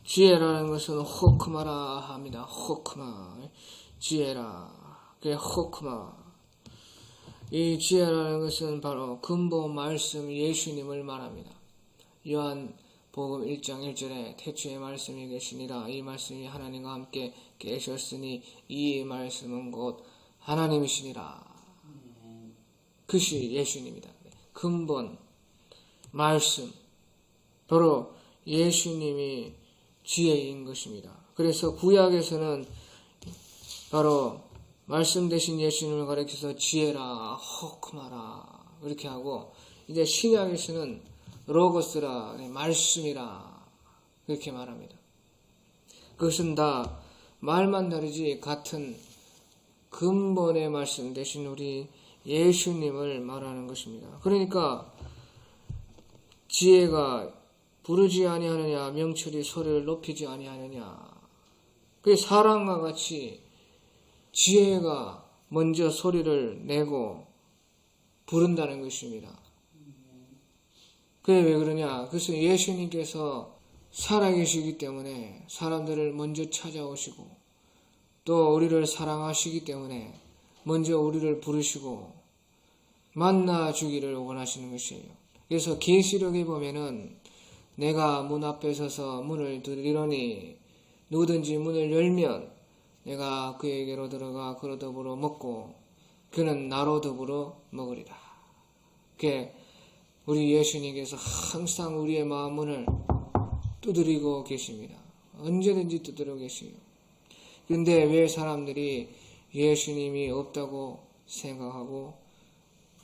지혜라는 것은 호크마라 합니다. 호크마. 지혜라. 그게 호크마. 이 지혜라는 것은 바로 근본 말씀 예수님을 말합니다. 요한복음 1장 1절에 태초에 말씀이 계시니라. 이 말씀이 하나님과 함께 계셨으니 이 말씀은 곧 하나님이시니라. 그것이 예수님이다. 근본 말씀. 바로 예수님이 지혜인 것입니다. 그래서 구약에서는 바로 말씀 대신 예수님을 가리켜서 지혜라, 호크마라 이렇게 하고, 이제 신약에서는 로고스라, 말씀이라 그렇게 말합니다. 그것은 다 말만 다르지 같은 근본의 말씀 대신 우리 예수님을 말하는 것입니다. 그러니까 지혜가 부르지 아니하느냐, 명철이 소리를 높이지 아니하느냐. 그 사랑과 같이 지혜가 먼저 소리를 내고 부른다는 것입니다. 그게 왜 그러냐? 그것은 예수님께서 살아계시기 때문에 사람들을 먼저 찾아오시고, 또 우리를 사랑하시기 때문에 먼저 우리를 부르시고 만나주기를 원하시는 것이에요. 그래서 계시록에 보면은 내가 문 앞에 서서 문을 두드리노니 누구든지 문을 열면 내가 그에게로 들어가 그로 더불어 먹고 그는 나로 더불어 먹으리라. 그게 우리 예수님께서 항상 우리의 마음 문을 두드리고 계십니다. 언제든지 두드리고 계시요. 그런데 왜 사람들이 예수님이 없다고 생각하고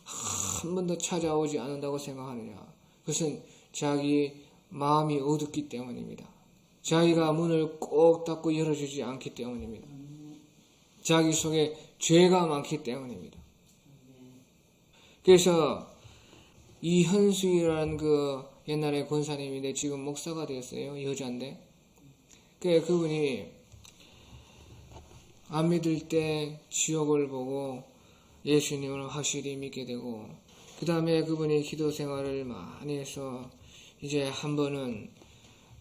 한 번도 찾아오지 않는다고 생각하느냐? 그것은 자기 마음이 어둡기 때문입니다. 자기가 문을 꼭 닫고 열어주지 않기 때문입니다. 자기 속에 죄가 많기 때문입니다. 그래서 이현수이라는 옛날에 권사님인데 지금 목사가 되었어요. 여자인데. 그분이 안 믿을 때 지옥을 보고 예수님을 확실히 믿게 되고, 그 다음에 그분이 기도 생활을 많이 해서 이제 한 번은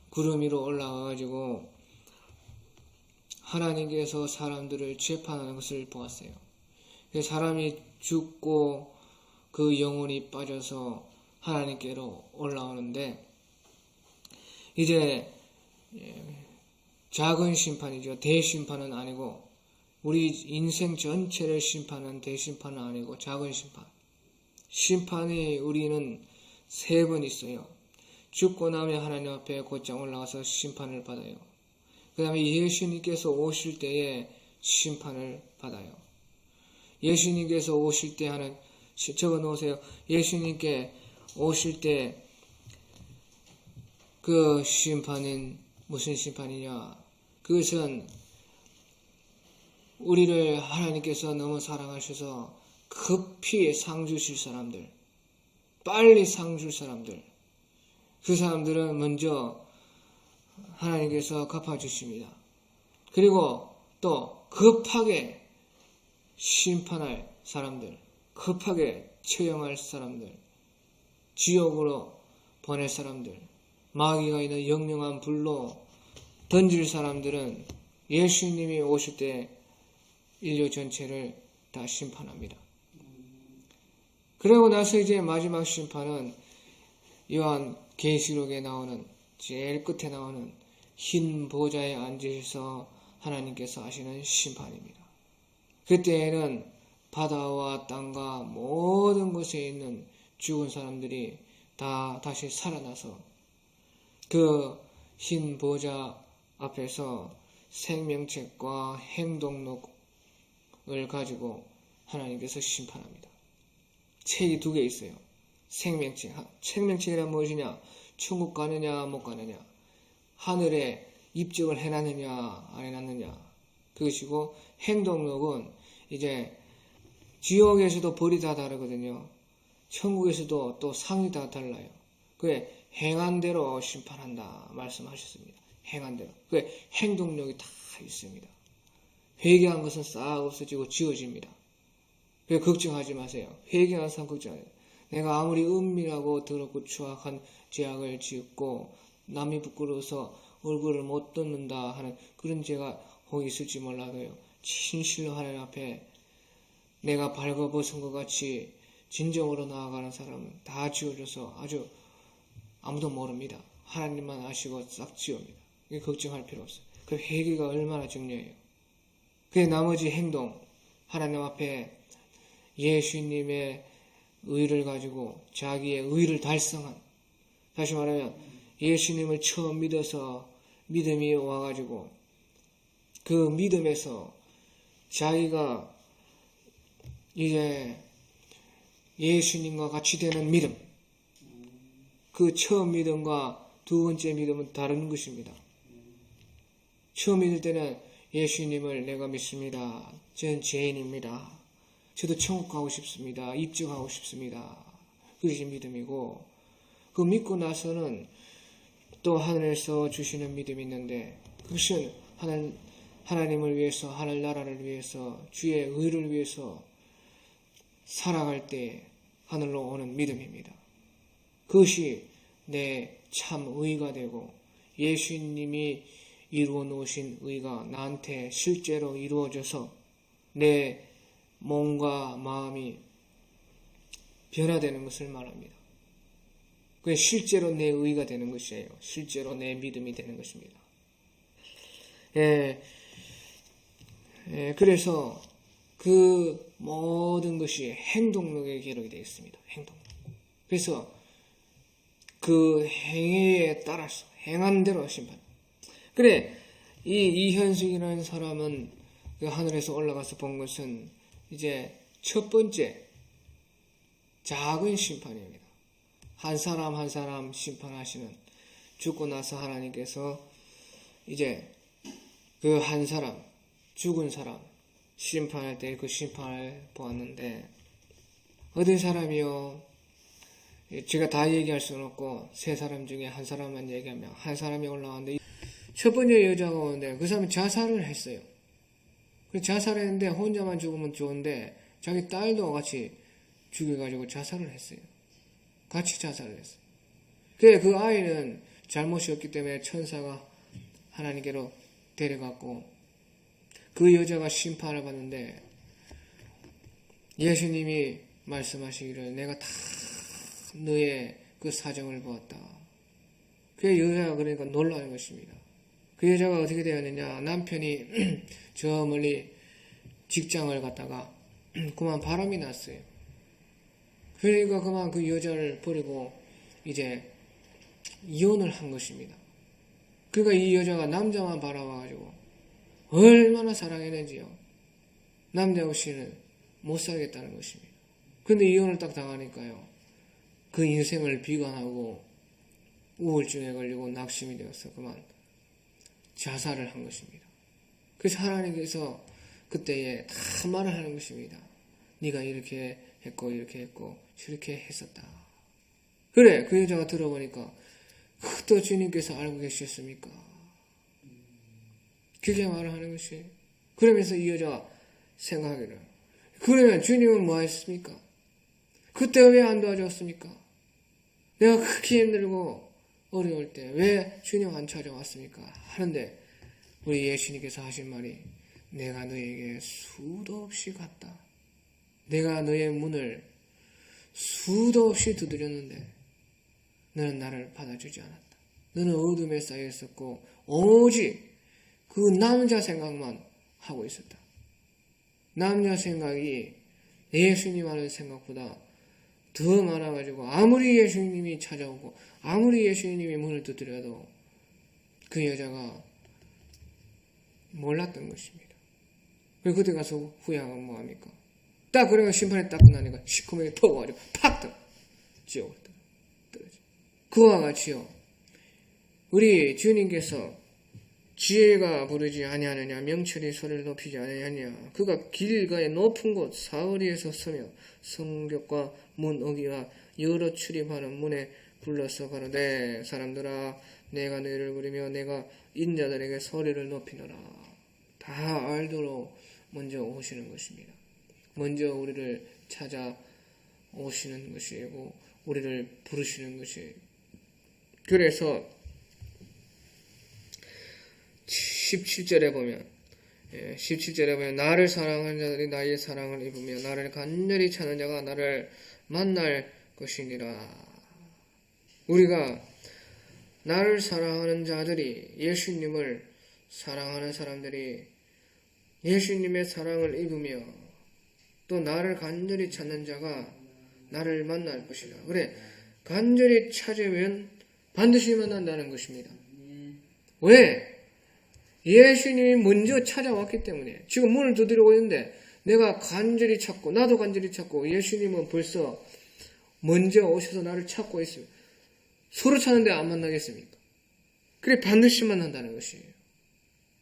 구름 위로 올라와가지고 하나님께서 사람들을 재판하는 것을 보았어요. 사람이 죽고 그 영혼이 빠져서 하나님께로 올라오는데, 이제 작은 심판이죠. 대심판은 아니고, 우리 인생 전체를 심판하는 대심판은 아니고 작은 심판. 심판이 우리는 3번 있어요. 죽고 나면 하나님 앞에 곧장 올라가서 심판을 받아요. 그 다음에 예수님께서 오실 때에 심판을 받아요. 예수님께서 오실 때 적어 놓으세요. 예수님께 오실 때 그 심판은 무슨 심판이냐? 그것은 우리를 하나님께서 너무 사랑하셔서 급히 상 주실 사람들, 빨리 상 줄 사람들, 그 사람들은 먼저 하나님께서 갚아주십니다. 그리고 또 급하게 심판할 사람들, 급하게 처형할 사람들, 지옥으로 보낼 사람들, 마귀가 있는 영영한 불로 던질 사람들은 예수님이 오실 때 인류 전체를 다 심판합니다. 그러고 나서 이제 마지막 심판은 요한 계시록에 나오는 제일 끝에 나오는 흰 보좌에 앉으셔서 하나님께서 하시는 심판입니다. 그때에는 바다와 땅과 모든 곳에 있는 죽은 사람들이 다 다시 살아나서 그 흰 보좌 앞에서 생명책과 행동록을 가지고 하나님께서 심판합니다. 책이 2개 있어요. 생명책. 생명책이란 무엇이냐? 천국 가느냐 못 가느냐, 하늘에 입적을 해놨느냐 안 해놨느냐, 그것이고, 행동록은 이제 지옥에서도 벌이 다 다르거든요. 천국에서도 또 상이 다 달라요. 그게 행한 대로 심판한다 말씀하셨습니다. 행한 대로. 그게 행동력이 다 있습니다. 회개한 것은 싹 없어지고 지워집니다. 그래 걱정하지 마세요. 회개한 사람 걱정하세요. 내가 아무리 은밀하고 더럽고 추악한 죄악을 지었고 남이 부끄러워서 얼굴을 못 뜯는다 하는 그런 죄가 혹 있을지 몰라도요. 진실로 하나님 앞에 내가 발버벗은 것 같이 진정으로 나아가는 사람은 다 지워져서 아주 아무도 모릅니다. 하나님만 아시고 싹 지웁니다. 걱정할 필요 없어요. 그 회개가 얼마나 중요해요. 그 나머지 행동, 하나님 앞에 예수님의 의를 가지고 자기의 의를 달성한, 다시 말하면 예수님을 처음 믿어서 믿음이 와가지고 그 믿음에서 자기가 이제 예수님과 같이 되는 믿음, 그 처음 믿음과 두 번째 믿음은 다른 것입니다. 처음 믿을 때는 예수님을 내가 믿습니다. 저는 죄인입니다. 저도 천국 가고 싶습니다. 입증하고 싶습니다. 그것이 믿음이고, 그 믿고 나서는 또 하늘에서 주시는 믿음이 있는데, 그것은 하나님을 위해서, 하늘 나라를 위해서, 주의 의를 위해서 살아갈 때 하늘로 오는 믿음입니다. 그것이 내 참 의가 되고 예수님이 이루어 놓으신 의가 나한테 실제로 이루어져서 내 몸과 마음이 변화되는 것을 말합니다. 그게 실제로 내 의가 되는 것이에요. 실제로 내 믿음이 되는 것입니다. 그래서 그 모든 것이 행동력에 기록이 되어 있습니다. 행동력. 그래서 그 행위에 따라서 행한 대로 심판. 그래, 이 이현숙이라는 사람은 그 하늘에서 올라가서 본 것은 이제 첫 번째 작은 심판입니다. 한 사람 한 사람 심판하시는, 죽고 나서 하나님께서 이제 그 한 사람, 죽은 사람 심판할 때 그 심판을 보았는데, 어떤 사람이요? 제가 다 얘기할 수는 없고 세 사람 중에 한 사람만 얘기하면, 한 사람이 올라왔는데 첫 번째 여자가 오는데 그 사람이 자살을 했어요. 자살했는데 혼자만 죽으면 좋은데 자기 딸도 같이 죽여가지고 자살을 했어요. 같이 자살을 했어요. 그 아이는 잘못이 없기 때문에 천사가 하나님께로 데려갔고, 그 여자가 심판을 받는데 예수님이 말씀하시기를 내가 다 너의 그 사정을 보았다. 그 여자가 그러니까 놀라는 것입니다. 그 여자가 어떻게 되었느냐, 남편이 저 멀리 직장을 갔다가 그만 바람이 났어요. 그러니까 그만 그 여자를 버리고 이제 이혼을 한 것입니다. 그러니까 이 여자가 남자만 바라봐가지고 얼마나 사랑했는지요. 남자 없이는 못 살겠다는 것입니다. 근데 이혼을 딱 당하니까요, 그 인생을 비관하고 우울증에 걸리고 낙심이 되어서 그만 자살을 한 것입니다. 그래서 하나님께서 그때에 다 말을 하는 것입니다. 네가 이렇게 했고 이렇게 했고 저렇게 했었다. 그래, 그 여자가 들어보니까 그것도 주님께서 알고 계셨습니까? 그렇게 말을 하는 것이에요. 그러면서 이 여자가 생각하기를, 그러면 주님은 뭐 하셨습니까? 그때 왜 안 도와줬습니까? 내가 그렇게 힘들고 어려울 때 왜 주님 안 찾아왔습니까? 하는데 우리 예수님께서 하신 말이, 내가 너에게 수도 없이 갔다. 내가 너의 문을 수도 없이 두드렸는데 너는 나를 받아주지 않았다. 너는 어둠에 쌓여 있었고 오직 그 남자 생각만 하고 있었다. 남자 생각이 예수님 하는 생각보다 더 많아가지고 아무리 예수님이 찾아오고 아무리 예수님이 문을 두드려도 그 여자가 몰랐던 것입니다. 그리고 그때 가서 후회하면 뭐합니까? 딱 그래가 심판이 딱 끝나니까 시커멓게 터가지고 팍 지옥을 떨어져. 그와 같이요, 우리 주님께서 지혜가 부르지 아니하느냐, 명철이 소리를 높이지 아니하느냐, 그가 길가의 높은 곳 사거리에서 서며 성벽과 문 어기와 여러 출입하는 문에 불러서 가로되, 사람들아 내가 너희를 부르며 내가 인자들에게 소리를 높이노라. 다 알도록 먼저 오시는 것입니다. 먼저 우리를 찾아오시는 것이고 우리를 부르시는 것이에요. 그래서 17절에 보면 17절에 보면 나를 사랑하는 자들이 나의 사랑을 입으며 나를 간절히 찾는 자가 나를 만날 것이니라. 우리가 나를 사랑하는 자들이, 예수님을 사랑하는 사람들이 예수님의 사랑을 입으며 또 나를 간절히 찾는 자가 나를 만날 것이라. 그래, 간절히 찾으면 반드시 만난다는 것입니다. 왜? 예수님이 먼저 찾아왔기 때문에. 지금 문을 두드리고 있는데 내가 간절히 찾고 나도 간절히 찾고 예수님은 벌써 먼저 오셔서 나를 찾고 있습니다. 서로 찾는데 안 만나겠습니까? 그래, 반드시 만난다는 것이에요.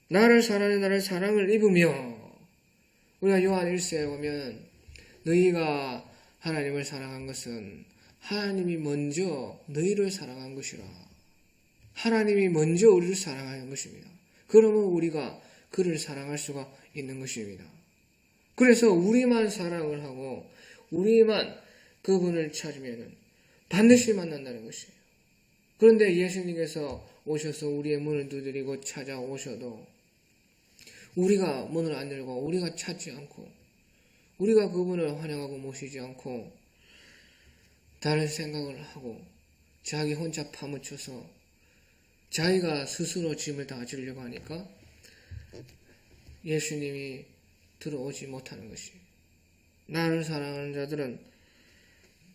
나를 사랑해 나를 사랑을 입으며, 우리가 요한 1서에 보면 너희가 하나님을 사랑한 것은 하나님이 먼저 너희를 사랑한 것이라. 하나님이 먼저 우리를 사랑하는 것입니다. 그러면 우리가 그를 사랑할 수가 있는 것입니다. 그래서 우리만 사랑을 하고 우리만 그분을 찾으면 반드시 만난다는 것이에요. 그런데 예수님께서 오셔서 우리의 문을 두드리고 찾아오셔도 우리가 문을 안 열고 우리가 찾지 않고 우리가 그분을 환영하고 모시지 않고 다른 생각을 하고 자기 혼자 파묻혀서 자기가 스스로 짐을 다 지려고 하니까 예수님이 들어오지 못하는 것이에요. 나를 사랑하는 자들은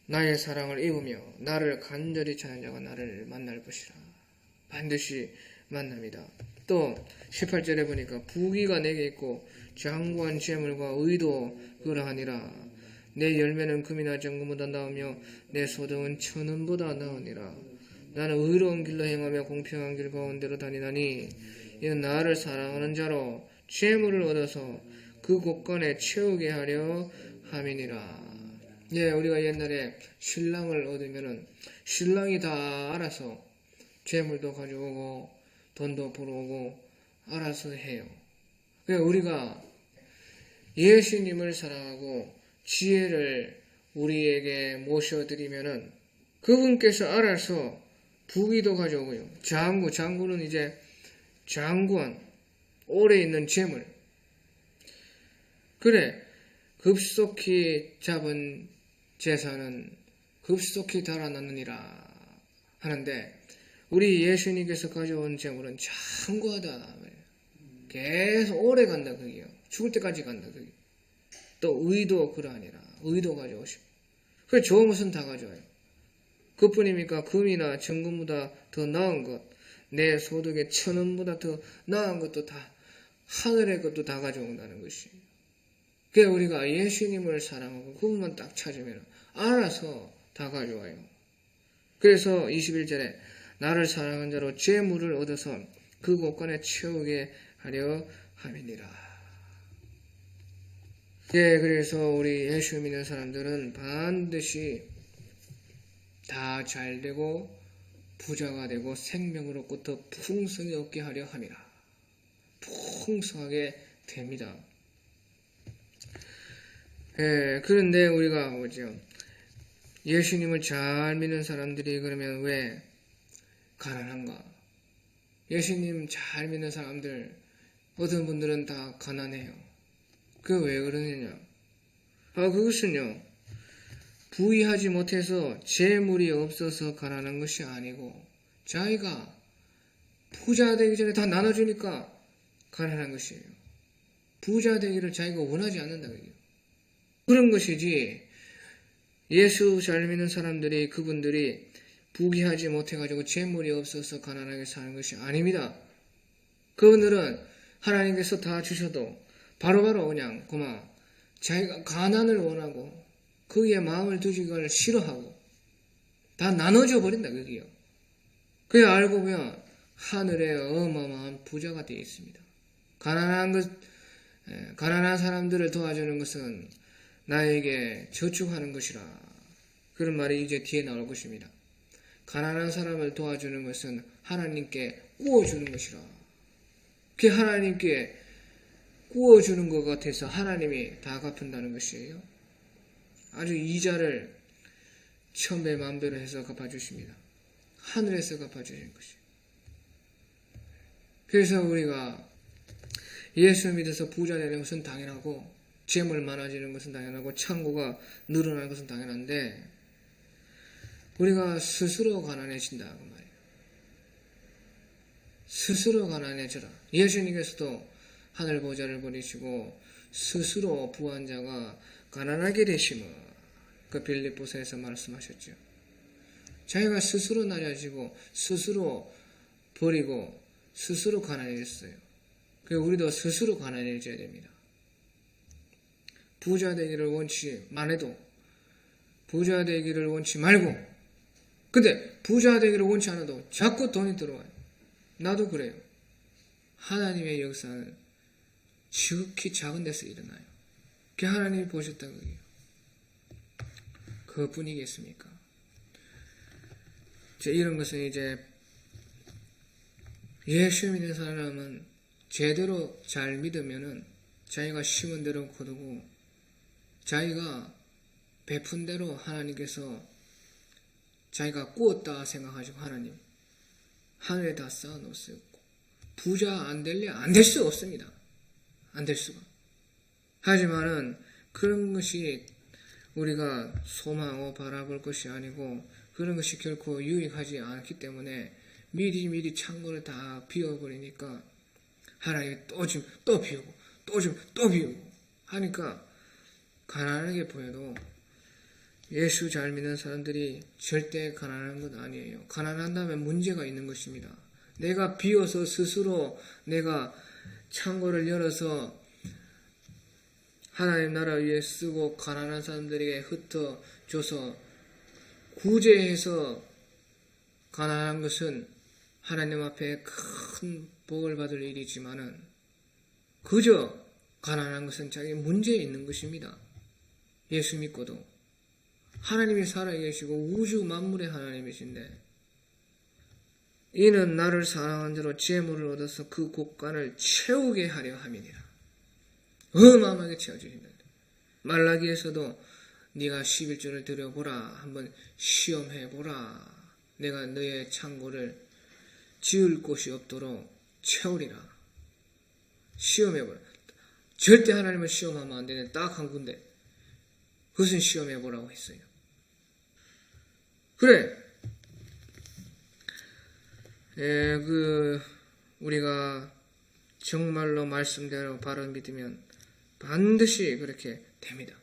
나의 사랑을 입으며 나를 간절히 찾는 자가 나를 만날 것이라. 반드시 만납니다. 또 18절에 보니까 부귀가 내게 있고 장구한 재물과 의도 그러하니라. 내 열매는 금이나 정금보다 나으며 내 소득은 천원보다 나으니라. 나는 의로운 길로 행하며 공평한 길 가운데로 다니나니 이는 나를 사랑하는 자로 재물을 얻어서 그 곳간에 채우게 하려 함이니라. 예, 우리가 옛날에 신랑을 얻으면은 신랑이 다 알아서 재물도 가져오고 돈도 벌어오고 알아서 해요. 그러니까 우리가 예수님을 사랑하고 지혜를 우리에게 모셔드리면은 그분께서 알아서 부귀도 가져오고요. 장구는 이제 장구한 오래 있는 재물. 그래, 급속히 잡은 재산은 급속히 달아나느니라 하는데 우리 예수님께서 가져온 재물은 장구하다. 계속 오래 간다 그게요. 죽을 때까지 간다 그게. 또 의도 그러하니라. 의도 가져오시고. 그래, 좋은 것은 다 가져와요. 그뿐입니까? 금이나 정금보다 더 나은 것, 내 소득의 천원보다 더 나은 것도 다, 하늘의 것도 다 가져온다는 것이에요. 그게 우리가 예수님을 사랑하고 그분만 딱 찾으면 알아서 다 가져와요. 그래서 21절에 나를 사랑한 자로 재물을 얻어서 그 곳간에 채우게 하려 함이니라. 예, 그래서 우리 예수 믿는 사람들은 반드시 다 잘되고 부자가 되고 생명으로 끝터 풍성히 얻게 하려 함이라. 풍성하게 됩니다. 예, 그런데 우리가 뭐죠? 예수님을 잘 믿는 사람들이 그러면 왜 가난한가? 예수님 잘 믿는 사람들, 어떤 분들은 다 가난해요. 그 왜 그러느냐? 그것은요, 부의하지 못해서 재물이 없어서 가난한 것이 아니고, 자기가 부자 되기 전에 다 나눠주니까 가난한 것이에요. 부자 되기를 자기가 원하지 않는다. 그런 것이지, 예수 잘 믿는 사람들이, 그분들이 부귀하지 못해가지고 재물이 없어서 가난하게 사는 것이 아닙니다. 그분들은 하나님께서 다 주셔도 바로바로 그냥 자기가 가난을 원하고 거기에 마음을 두기를 싫어하고 다 나눠줘 버린다 그게요. 그게 알고 보면 하늘에 어마어마한 부자가 되어 있습니다. 가난한 사람들을 도와주는 것은 나에게 저축하는 것이라. 그런 말이 이제 뒤에 나올 것입니다. 가난한 사람을 도와주는 것은 하나님께 구워주는 것이라. 그게 하나님께 구워주는 것 같아서 하나님이 다 갚는다는 것이에요. 아주 이자를 천배 만배로 해서 갚아주십니다. 하늘에서 갚아주시는 것이에요. 그래서 우리가 예수 믿어서 부자 되는 것은 당연하고 재물 많아지는 것은 당연하고 창고가 늘어나는 것은 당연한데 우리가 스스로 가난해진다 그 말이에요. 스스로 가난해져라. 예수님께서도 하늘 보좌를 버리시고 스스로 부한 자가 가난하게 되심을 그 빌립보서에서 말씀하셨죠. 자기가 스스로 낮아지고 스스로 버리고 스스로 가난해졌어요. 그래서 우리도 스스로 가난해져야 됩니다. 부자 되기를 원치만 해도 부자 되기를 원치 말고 근데 부자 되기를 원치 않아도 자꾸 돈이 들어와요. 나도 그래요. 하나님의 역사는 지극히 작은 데서 일어나요. 그게 하나님이 보셨다는 거예요. 그뿐이겠습니까? 이런 것은 이제 예수 믿는 사람은 제대로 잘 믿으면은 자기가 심은 대로 거두고 자기가 베푼 대로 하나님께서 자기가 꾸었다 생각하시고 하나님 하늘에 다 쌓아 놓으셨고 부자 안 될래 안 될 수 없습니다. 안 될 수가. 하지만은 그런 것이 우리가 소망하고 바라볼 것이 아니고 그런 것이 결코 유익하지 않기 때문에 미리 창고를 다 비워버리니까 하나님이 또 비우고 또 비우고 하니까 가난하게 보여도 예수 잘 믿는 사람들이 절대 가난한 것 아니에요. 가난한다면 문제가 있는 것입니다. 내가 비워서 스스로 내가 창고를 열어서 하나님 나라 위에 쓰고 가난한 사람들에게 흩어줘서 구제해서 가난한 것은 하나님 앞에 큰 복을 받을 일이지만은 그저 가난한 것은 자기 문제에 있는 것입니다. 예수 믿고도 하나님이 살아계시고 우주 만물의 하나님이신데 이는 나를 사랑한 자로 재물을 얻어서 그 곳간을 채우게 하려 함이니라. 어마어마하게 채워주신다. 말라기에서도 네가 11조를 드려보라. 한번 시험해보라. 내가 너의 창고를 지을 곳이 없도록 채우리라. 시험해보라. 절대 하나님을 시험하면 안 되는 딱 한 군데. 그것은 시험해보라고 했어요. 그래. 우리가 정말로 말씀대로 바로 믿으면 반드시 그렇게 됩니다.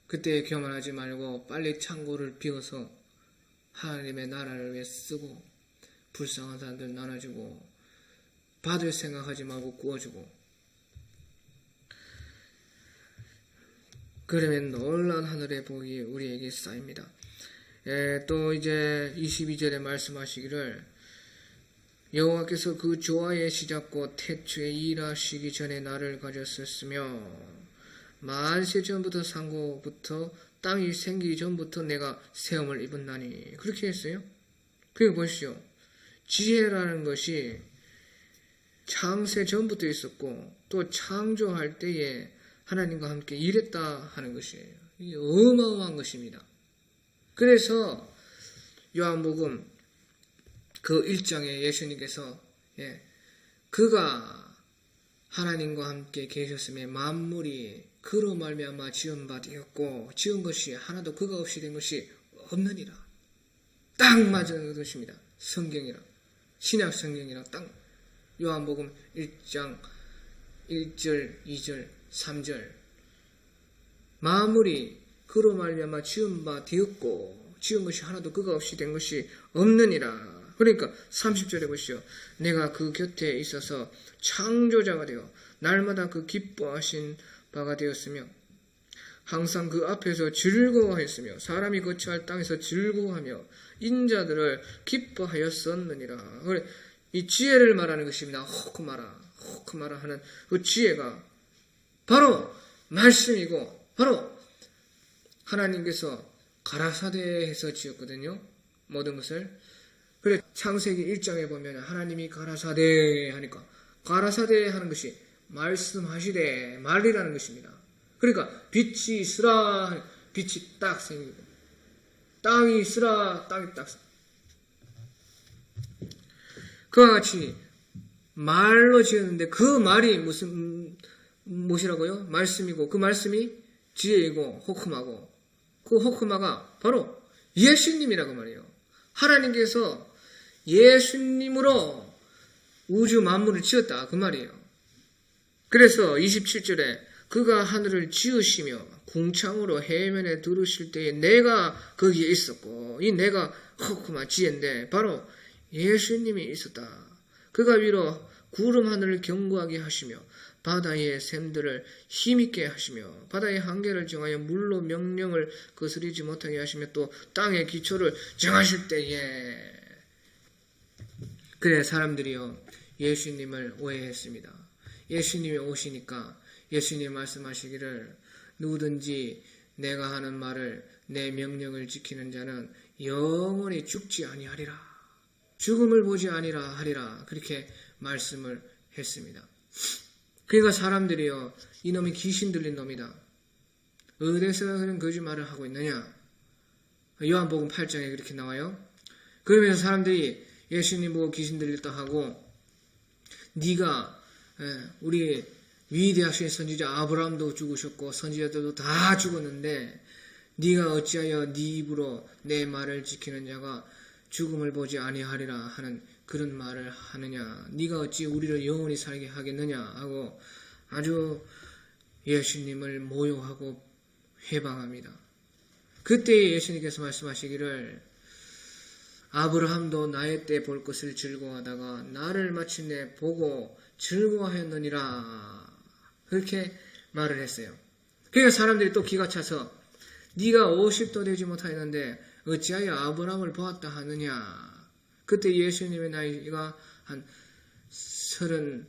그때 교만하지 말고 빨리 창고를 비워서 하나님의 나라를 위해 쓰고 불쌍한 사람들 나눠주고 받을 생각하지 말고 구워주고 그러면 놀라운 하늘의 복이 우리에게 쌓입니다. 또 이제 22절에 말씀하시기를 여호와께서 그 조화의 시작과 태초에 일하시기 전에 나를 가졌었으며 만세 전부터 상고부터 땅이 생기기 전부터 내가 세움을 입었나니 그렇게 했어요. 그리고 보시죠. 지혜라는 것이 창세 전부터 있었고 또 창조할 때에 하나님과 함께 일했다 하는 것이에요. 이게 어마어마한 것입니다. 그래서 요한복음 그 1장에 예수님께서 그가 하나님과 함께 계셨음에 만물이 그로 말미암아 지은 바 되었고 지은 것이 하나도 그가 없이 된 것이 없느니라. 딱 맞은 것입니다. 성경이랑 신약 성경이랑 딱 요한복음 1장 1절 2절 3절 만물이 그로 말미암아 지은 바 되었고 지은 것이 하나도 그가 없이 된 것이 없느니라. 그러니까 30절에 보시죠. 내가 그 곁에 있어서 창조자가 되어 날마다 그 기뻐하신 바가 되었으며 항상 그 앞에서 즐거워하였으며 사람이 거처할 땅에서 즐거워하며 인자들을 기뻐하였었느니라. 그래, 이 지혜를 말하는 것입니다. 호크마라 하는 그 지혜가 바로 말씀이고 바로 하나님께서 가라사대해서 지었거든요. 모든 것을. 그래 창세기 1장에 보면 하나님이 가라사대 하니까 가라사대 하는 것이 말씀하시되 말이라는 것입니다. 그러니까 빛이 있으라 빛이 딱 생기고 땅이 있으라 땅이 딱 그와 같이 말로 지었는데 그 말이 무엇이라고요? 말씀이고 그 말씀이 지혜이고 호크마고 그 호크마가 바로 예수님이라고 말이에요. 하나님께서 예수님으로 우주 만물을 지었다 그 말이에요. 그래서 27절에 그가 하늘을 지으시며 궁창으로 해면에 두르실 때에 내가 거기에 있었고 이 내가 호크마 지혜인데 바로 예수님이 있었다. 그가 위로 구름 하늘을 견고하게 하시며 바다의 샘들을 힘있게 하시며 바다의 한계를 정하여 물로 명령을 거스르지 못하게 하시며 또 땅의 기초를 정하실 때에 그래 사람들이요 예수님을 오해했습니다. 예수님이 오시니까 예수님 말씀하시기를 누구든지 내가 하는 말을 내 명령을 지키는 자는 영원히 죽지 아니하리라. 죽음을 보지 아니라 하리라. 그렇게 말씀을 했습니다. 그러니까 사람들이요 이놈이 귀신 들린 놈이다. 어디서 그런 거짓말을 하고 있느냐. 요한복음 8장에 그렇게 나와요. 그러면서 사람들이 예수님 보고 귀신 들렸다 하고 네가 우리 위대하신 선지자 아브라함도 죽으셨고 선지자들도 다 죽었는데 네가 어찌하여 네 입으로 내 말을 지키는 자가 죽음을 보지 아니하리라 하는 그런 말을 하느냐. 네가 어찌 우리를 영원히 살게 하겠느냐 하고 아주 예수님을 모욕하고 회방합니다. 그때 예수님께서 말씀하시기를 아브라함도 나의 때 볼 것을 즐거워하다가 나를 마침내 보고 즐거워하였느니라. 그렇게 말을 했어요. 그러니까 사람들이 또 기가 차서 네가 50도 되지 못하였는데 어찌하여 아브라함을 보았다 하느냐. 그때 예수님의 나이가 한 32,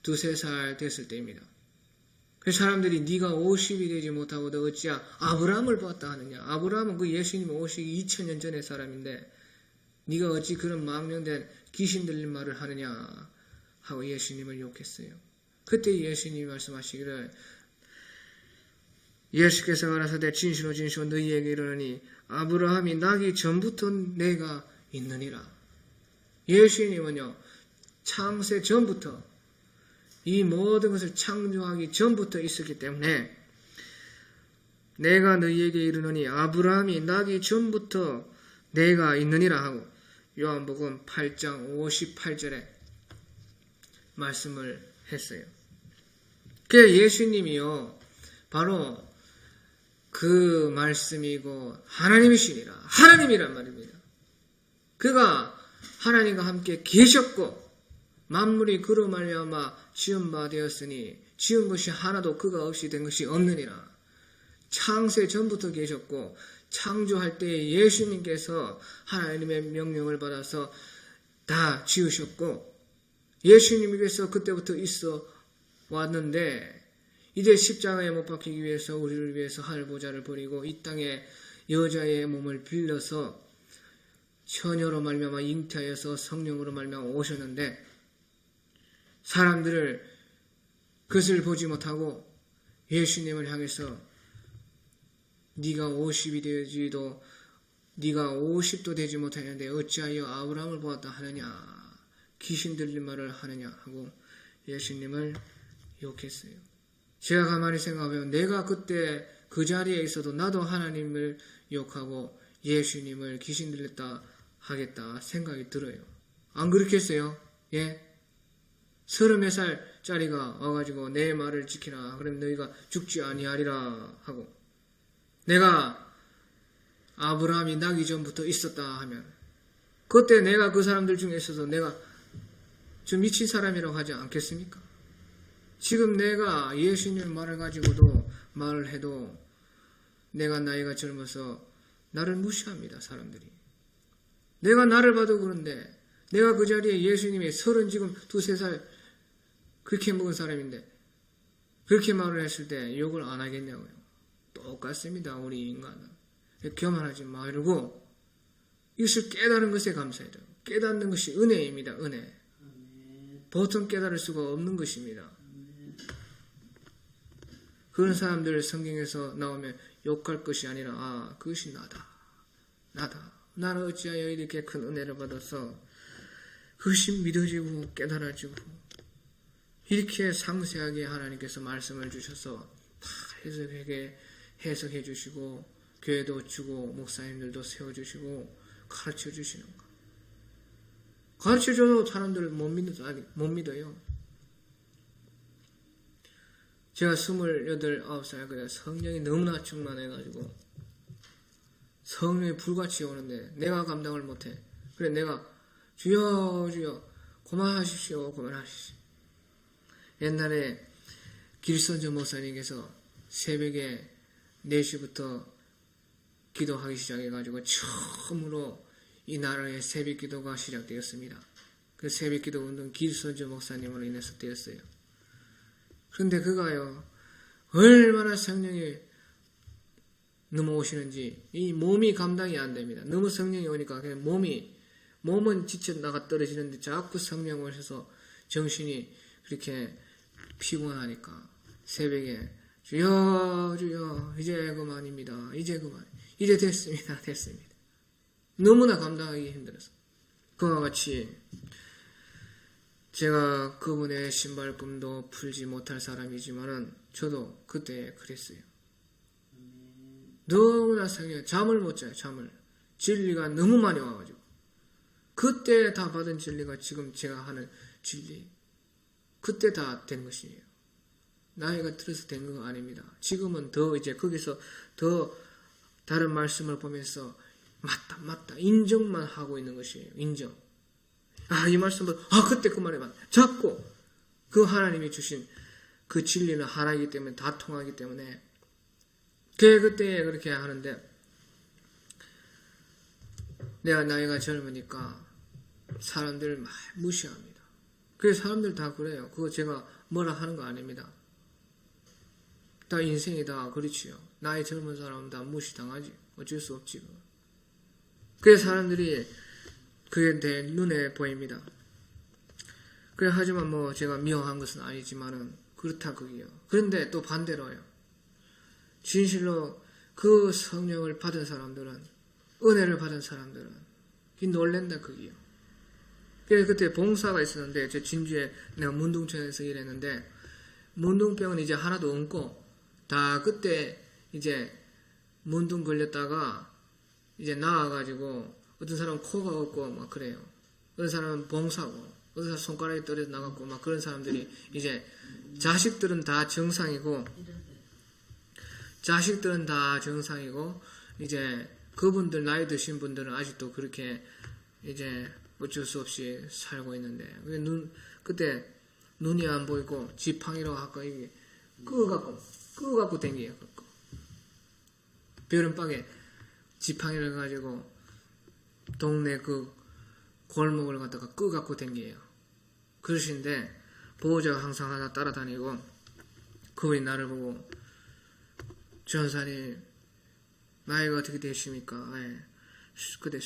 3살 됐을 때입니다. 그래서 사람들이 네가 50이 되지 못하고도 어찌야 아브라함을 보았다 하느냐. 아브라함은 그 예수님 오시기 2000년 전의 사람인데 네가 어찌 그런 망령된 귀신 들린 말을 하느냐 하고 예수님을 욕했어요. 그때 예수님이 말씀하시기를 예수께서 가라사대 진실로 진실로 너희에게 이르노니 아브라함이 나기 전부터 내가 있느니라. 예수님은요 창세 전부터 이 모든 것을 창조하기 전부터 있었기 때문에 내가 너희에게 이르노니 아브라함이 나기 전부터 내가 있느니라 하고 요한복음 8장 58절에 말씀을 했어요. 그 예수님이요 바로 그 말씀이고 하나님이시니라. 하나님이란 말입니다. 그가 하나님과 함께 계셨고 만물이 그로 말미암아 지은 바 되었으니 지은 것이 하나도 그가 없이 된 것이 없느니라. 창세 전부터 계셨고 창조할 때에 예수님께서 하나님의 명령을 받아서 다 지으셨고 예수님께서 그때부터 있어 왔는데 이제 십자가에 못 박히기 위해서 우리를 위해서 하늘 보좌를 버리고 이 땅에 여자의 몸을 빌려서 처녀로 말미암아 잉태하여서 성령으로 말미암아 오셨는데 사람들을 그것을 보지 못하고 예수님을 향해서 네가 50이 되지도 네가 50도 되지 못하는데 어찌하여 아브라함을 보았다 하느냐 귀신 들린 말을 하느냐 하고 예수님을 욕했어요. 제가 가만히 생각하면 내가 그때 그 자리에 있어도 나도 하나님을 욕하고 예수님을 귀신 들렸다 하겠다 생각이 들어요. 안 그렇겠어요? 예? 34살짜리가 와가지고 내 말을 지키라. 그럼 너희가 죽지 아니하리라 하고 내가 아브라함이 나기 전부터 있었다 하면 그때 내가 그 사람들 중에 있어서 내가 좀 미친 사람이라고 하지 않겠습니까? 지금 내가 예수님 말을 가지고도 말을 해도 내가 나이가 젊어서 나를 무시합니다. 사람들이. 내가 나를 봐도 그런데 내가 그 자리에 예수님이 30 지금 2, 3살 그렇게 먹은 사람인데 그렇게 말을 했을 때 욕을 안 하겠냐고요. 똑같습니다. 우리 인간은. 교만하지 말고 이것을 깨달은 것에 감사해야 돼요. 깨닫는 것이 은혜입니다. 은혜. 보통 깨달을 수가 없는 것입니다. 그런 사람들 성경에서 나오면 욕할 것이 아니라 그것이 나다. 나는 어찌하여 이렇게 큰 은혜를 받아서 그것이 믿어지고 깨달아지고 이렇게 상세하게 하나님께서 말씀을 주셔서 다 해석해 주시고 교회도 주고 목사님들도 세워주시고 가르쳐 주시는 거. 가르쳐 줘도 사람들 못 믿어요. 제가 28, 9살 그때 성령이 너무나 충만해가지고 성령이 불같이 오는데 내가 감당을 못해. 그래 내가 주여 주여 그만하십시오. 옛날에 길선조 목사님께서 새벽에 4시부터 기도하기 시작해가지고 처음으로 이 나라의 새벽 기도가 시작되었습니다. 그 새벽 기도 운동 길선조 목사님으로 인해서 되었어요. 그런데 그가요 얼마나 성령이 넘어오시는지 이 몸이 감당이 안 됩니다. 너무 성령이 오니까 그냥 몸은 지쳐 나가 떨어지는데 자꾸 성령 오셔서 정신이 그렇게 피곤하니까 새벽에 주여 주여 이제 그만입니다. 이제 됐습니다. 너무나 감당하기 힘들어서 그와 같이 제가 그분의 신발꿈도 풀지 못할 사람이지만은 저도 그때 그랬어요. 너무나 성령 잠을 못 자요. 진리가 너무 많이 와가지고 그때 다 받은 진리가 지금 제가 하는 진리 그때 다 된 것이에요. 나이가 들어서 된 거 아닙니다. 지금은 더 이제 거기서 더 다른 말씀을 보면서 맞다 인정만 하고 있는 것이에요. 인정. 이 말씀을 그때 그 말에 맞다. 자꾸 그 하나님이 주신 그 진리는 하나이기 때문에 다 통하기 때문에 그때 그렇게 하는데 내가 나이가 젊으니까 사람들 막 무시합니다. 그래서 사람들 다 그래요. 그거 제가 뭐라 하는 거 아닙니다. 다 인생이 다 그렇지요. 나이 젊은 사람은 다 무시당하지. 어쩔 수 없지. 그래서 사람들이 그게 내 눈에 보입니다. 그래 하지만 뭐 제가 미워한 것은 아니지만은 그렇다 그게요. 그런데 또 반대로요. 진실로 그 성령을 받은 사람들은 은혜를 받은 사람들은 놀랜다 그게요. 그래서 그때 봉사가 있었는데 제 진주에 내가 문둥천에서 일했는데 문둥병은 이제 하나도 없고 다 그때 이제 문둥 걸렸다가 이제 나와가지고 어떤 사람은 코가 없고 막 그래요. 어떤 사람은 봉사고 어떤 사람 손가락이 떨어져 나갔고 막 그런 사람들이 이제 자식들은 다 정상이고 이제 그분들 나이 드신 분들은 아직도 그렇게 이제 어쩔 수 없이 살고 있는데 그때 눈이 안 보이고 지팡이로 아까 이게 끄갖고 댕겨요. 베른방에 지팡이를 가지고 동네 그 골목을 갖다가 끄갖고 댕겨요. 그러신데 보호자가 항상 하나 따라다니고 그분이 나를 보고 전사님 나이가 어떻게 되십니까? 그때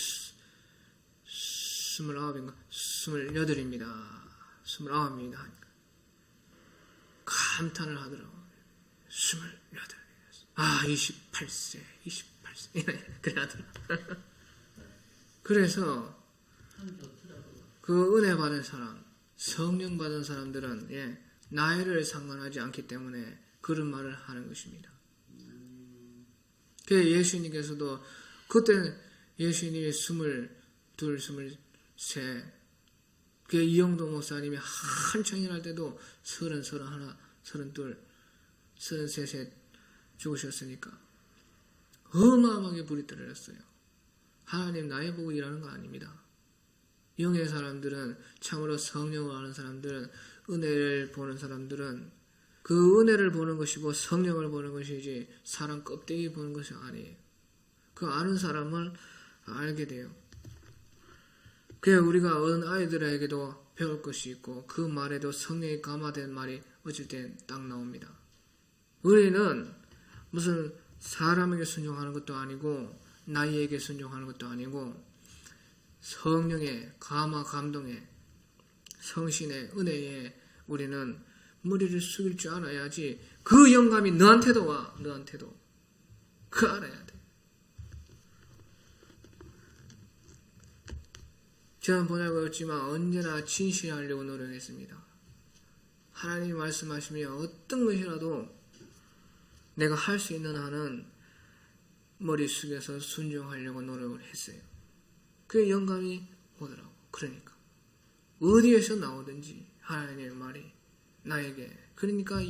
29인가 28입니다. 29입니다. 감탄을 하더라고. 28. 28세. 그래 하더라. 그래서 그 은혜 받은 사람, 성령 받은 사람들은 나이를 상관하지 않기 때문에 그런 말을 하는 것입니다. 그 예수님께서도 그때 예수님이 22, 23, 그 이영도 목사님이 한창 일할 때도 30, 31, 32, 33세 죽으셨으니까 어마어마하게 불이 떨어졌어요. 하나님 나이 보고 일하는 거 아닙니다. 영의 사람들은 참으로 성령을 아는 사람들은 은혜를 보는 사람들은 그 은혜를 보는 것이고 성령을 보는 것이지 사람 껍데기 보는 것이 아니에요. 그 아는 사람을 알게 돼요. 그래서 우리가 어린 아이들에게도 배울 것이 있고 그 말에도 성령이 감화된 말이 어쩔 땐 딱 나옵니다. 우리는 무슨 사람에게 순종하는 것도 아니고 나이에게 순종하는 것도 아니고 성령의 감화 감동에 성신의 은혜에 우리는 머리를 숙일 줄 알아야지 그 영감이 너한테도 와. 너한테도 그 알아야 돼. 저는 보잘것없지만 언제나 진실하려고 노력했습니다. 하나님이 말씀하시면 어떤 것이라도 내가 할 수 있는 한은 머리 숙여서 순종하려고 노력을 했어요. 그게 영감이 오더라고. 그러니까 어디에서 나오든지 하나님의 말이 나에게, 그러니까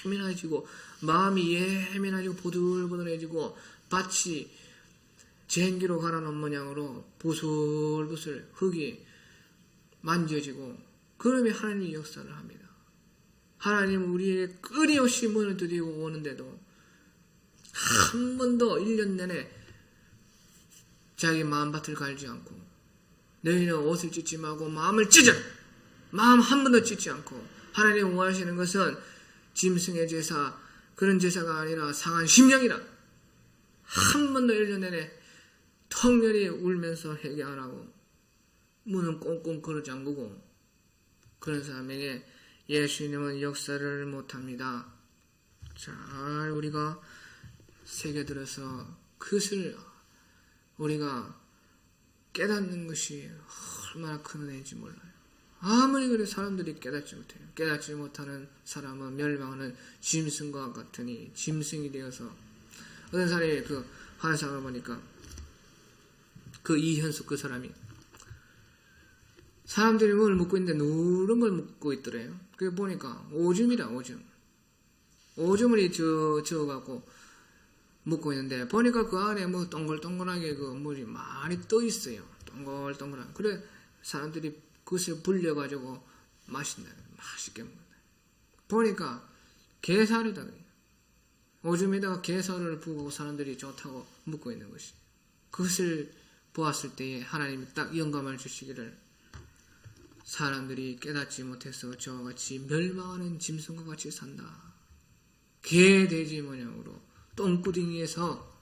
예민해지고 마음이 예민해지고 보들보들해지고 밭이 쟁기로 갈아놓은 모양으로 부슬부슬 흙이 만져지고, 그러면 하나님이 역사를 합니다. 하나님은 우리에게 끊임없이 문을 두드리고 오는데도 한 번도 1년 내내 자기 마음밭을 갈지 않고, 너희는 옷을 찢지 말고 마음을 찢어! 마음 한 번도 찢지 않고, 하나님 원하시는 것은 짐승의 제사, 그런 제사가 아니라 상한 심령이라. 한 번도 1년 내내 턱렬이 울면서 회개 안 하고 문은 꽁꽁 걸어 잠그고, 그런 사람에게 예수님은 역사를 못합니다. 잘 우리가 새겨들어서 그것을 우리가 깨닫는 것이 얼마나 큰 은혜인지 몰라요. 아무리 그래 사람들이 깨닫지 못해요. 깨닫지 못하는 사람은 멸망하는 짐승과 같으니, 짐승이 되어서. 어떤 사람이 그 환상을 보니까 그 이현숙 그 사람이 사람들이 뭘 묻고 있는데 누런 걸 묻고 있더래요. 그게 보니까 오줌이라, 오줌. 오줌을 저어갖고 묻고 있는데, 보니까 그 안에 뭐 동글동글하게 그 물이 많이 떠 있어요. 동글동글하게. 그래 사람들이 그것을 불려가지고 마신다. 맛있게 먹는다. 보니까 게살이다. 오줌에다가 게살을 부고 사람들이 좋다고 묻고 있는 것이. 그것을 보았을 때에 하나님이 딱 영감을 주시기를, 사람들이 깨닫지 못해서 저와 같이 멸망하는 짐승과 같이 산다. 개 돼지 모양으로 똥구덩이에서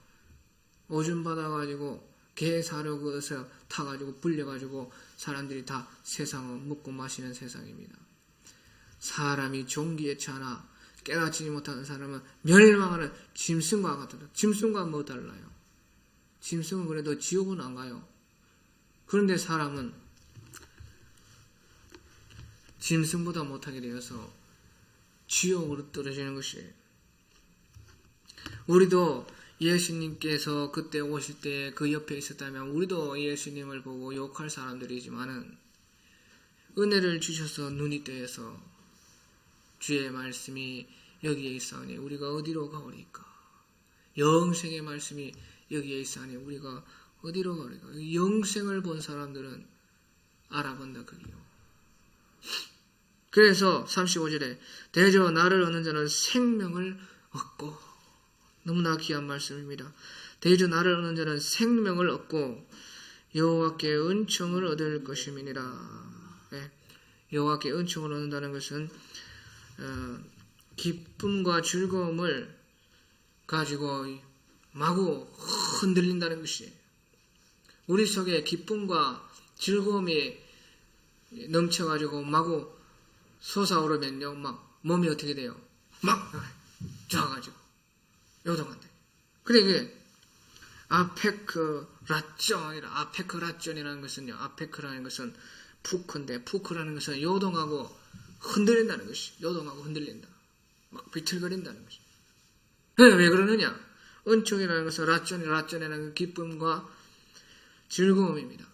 오줌 받아가지고 개 사료 그것을 타가지고 불려가지고 사람들이 다 세상을 먹고 마시는 세상입니다. 사람이 종기에 차나 깨닫지 못하는 사람은 멸망하는 짐승과 같다. 짐승과 뭐 달라요? 짐승은 그래도 지옥은 안 가요. 그런데 사람은 짐승보다 못하게 되어서 지옥으로 떨어지는 것이에요. 우리도 예수님께서 그때 오실 때 그 옆에 있었다면 우리도 예수님을 보고 욕할 사람들이지만은, 은혜를 주셔서 눈이 뜨여서 주의 말씀이 여기에 있사오니 우리가 어디로 가오리까? 영생의 말씀이 여기에 있사오니 우리가 어디로 가오리까? 영생을 본 사람들은 알아본다 그리요. 그래서 35절에 대저 나를 얻는 자는 생명을 얻고, 너무나 귀한 말씀입니다. 대저 나를 얻는 자는 생명을 얻고 여호와께 은총을 얻을 것임이니라. 네. 여호와께 은총을 얻는다는 것은 기쁨과 즐거움을 가지고 마구 흔들린다는 것이에요. 우리 속에 기쁨과 즐거움이 넘쳐가지고 마구 솟아오르면요, 막 몸이 어떻게 돼요? 막 좋아가지고 요동한대. 그래 이게 아페크라존이라는 것은요, 아페크라는 것은 푸크인데, 푸크라는 것은 요동하고 흔들린다는 것이, 요동하고 흔들린다, 막 비틀거린다는 것이. 왜 그러느냐? 은총이라는 것은 라존이라는 기쁨과 즐거움입니다.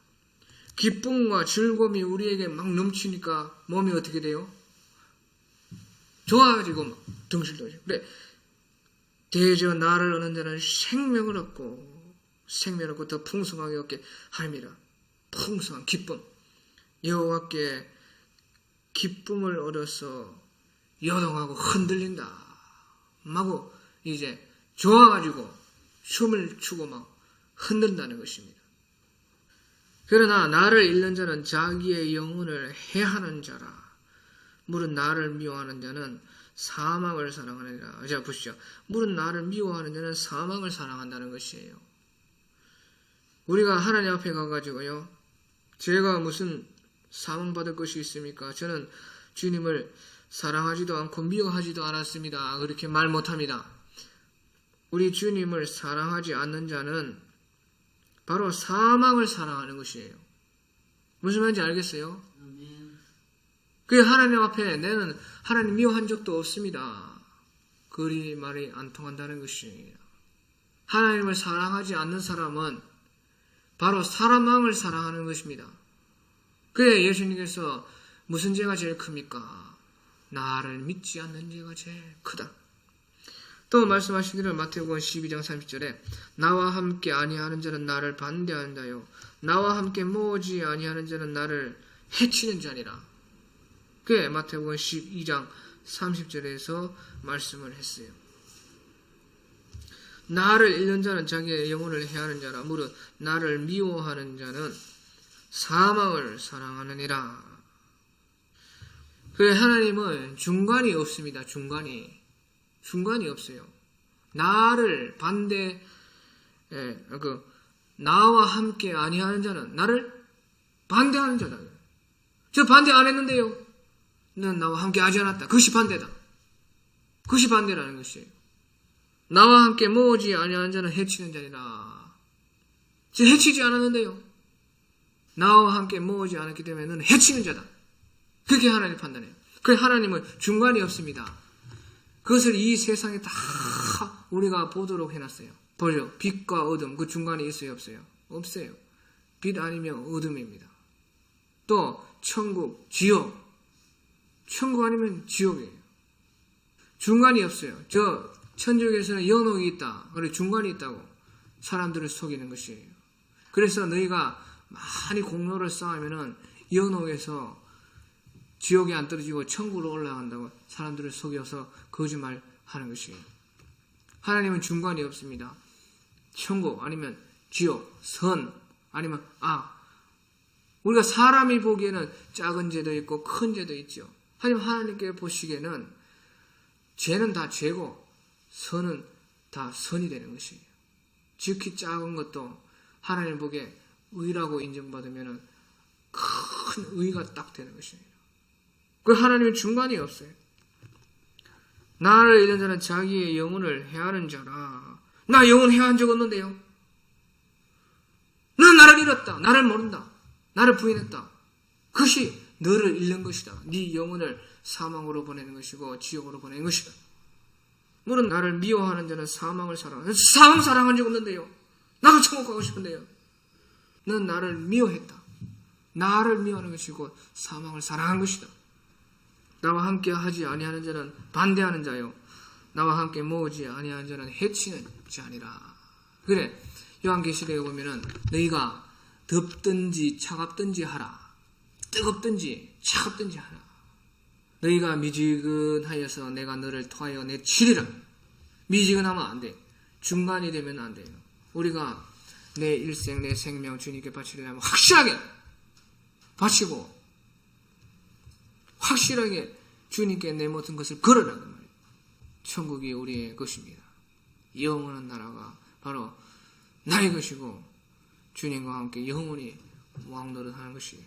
기쁨과 즐거움이 우리에게 막 넘치니까 몸이 어떻게 돼요? 좋아지고 막 덩실덩실. 그래 대저 나를 얻는 자는 생명을 얻고 더 풍성하게 얻게 함이라. 풍성한 기쁨, 여호와께 기쁨을 얻어서 요동하고 흔들린다. 마구 이제 좋아가지고 춤을 추고 막 흔든다는 것입니다. 그러나 나를 잃는 자는 자기의 영혼을 해하는 자라. 물은 나를 미워하는 자는 사망을 사랑하느니라. 자 보시죠. 물은 나를 미워하는 자는 사망을 사랑한다는 것이에요. 우리가 하나님 앞에 가가지고요, 제가 무슨 사망받을 것이 있습니까? 저는 주님을 사랑하지도 않고 미워하지도 않았습니다. 그렇게 말 못합니다. 우리 주님을 사랑하지 않는 자는 바로 사망을 사랑하는 것이에요. 무슨 말인지 알겠어요? 그 하나님 앞에 내는 하나님 미워한 적도 없습니다. 그리 말이 안 통한다는 것이에요. 하나님을 사랑하지 않는 사람은 바로 사람왕을 사랑하는 것입니다. 그래 예수님께서 무슨 죄가 제일 큽니까? 나를 믿지 않는 죄가 제일 크다. 또 말씀하시기를 마태복음 12장 30절에 나와 함께 아니하는 자는 나를 반대하는 자요 나와 함께 모으지 아니하는 자는 나를 해치는 자니라. 그게 마태복음 12장 30절에서 말씀을 했어요. 나를 잃는 자는 자기의 영혼을 해하는 자라. 무릇 나를 미워하는 자는 사망을 사랑하느니라. 그래 하나님은 중간이 없습니다. 중간이 없어요. 나를 나와 함께 아니하는 자는 나를 반대하는 자다. 저 반대 안 했는데요. 너는 나와 함께 하지 않았다. 그것이 반대다. 그것이 반대라는 것이에요. 나와 함께 모으지 아니하는 자는 해치는 자니라. 저 해치지 않았는데요. 나와 함께 모으지 않았기 때문에 너는 해치는 자다. 그렇게 하나님 판단해요. 그래서 하나님은 중간이 없습니다. 그것을 이 세상에 다 우리가 보도록 해놨어요. 보죠. 빛과 어둠, 그 중간에 있어요, 없어요? 없어요. 빛 아니면 어둠입니다. 또 천국, 지옥. 천국 아니면 지옥이에요. 중간이 없어요. 저 천국에서는 연옥이 있다. 그리고 중간이 있다고 사람들을 속이는 것이에요. 그래서 너희가 많이 공로를 쌓으면은 연옥에서 지옥에 안 떨어지고 천국으로 올라간다고 사람들을 속여서 거짓말 하는 것이에요. 하나님은 중간이 없습니다. 천국 아니면 지옥, 선 아니면 악. 우리가 사람이 보기에는 작은 죄도 있고 큰 죄도 있죠. 하지만 하나님께 보시기에는 죄는 다 죄고 선은 다 선이 되는 것이에요. 지극히 작은 것도 하나님 보기에 의라고 인정받으면 큰 의가 딱 되는 것이에요. 그 하나님은 중간이 없어요. 나를 잃는 자는 자기의 영혼을 해하는 자라. 나 영혼 해한 적 없는데요. 너는 나를 잃었다. 나를 모른다. 나를 부인했다. 그것이 너를 잃는 것이다. 네 영혼을 사망으로 보내는 것이고 지옥으로 보내는 것이다. 너는 나를 미워하는 자는 사망을 사랑한다. 사망 사랑한 적 없는데요. 나도 천국 가고 싶은데요. 너는 나를 미워했다. 나를 미워하는 것이고 사망을 사랑한 것이다. 나와 함께 하지 아니하는 자는 반대하는 자요 나와 함께 모으지 아니하는 자는 해치는 자니라. 그래 요한계시록에 보면은 너희가 덥든지 차갑든지 하라. 뜨겁든지 차갑든지 하라. 너희가 미지근하여서 내가 너를 토하여 내치리라. 미지근하면 안 돼. 중간이 되면 안 돼요. 우리가 내 일생 내 생명 주님께 바치려면 확실하게 바치고 확실하게 주님께 내 모든 것을 걸어라는 말이에요. 천국이 우리의 것입니다. 영원한 나라가 바로 나의 것이고 주님과 함께 영원히 왕노릇하는 것이에요.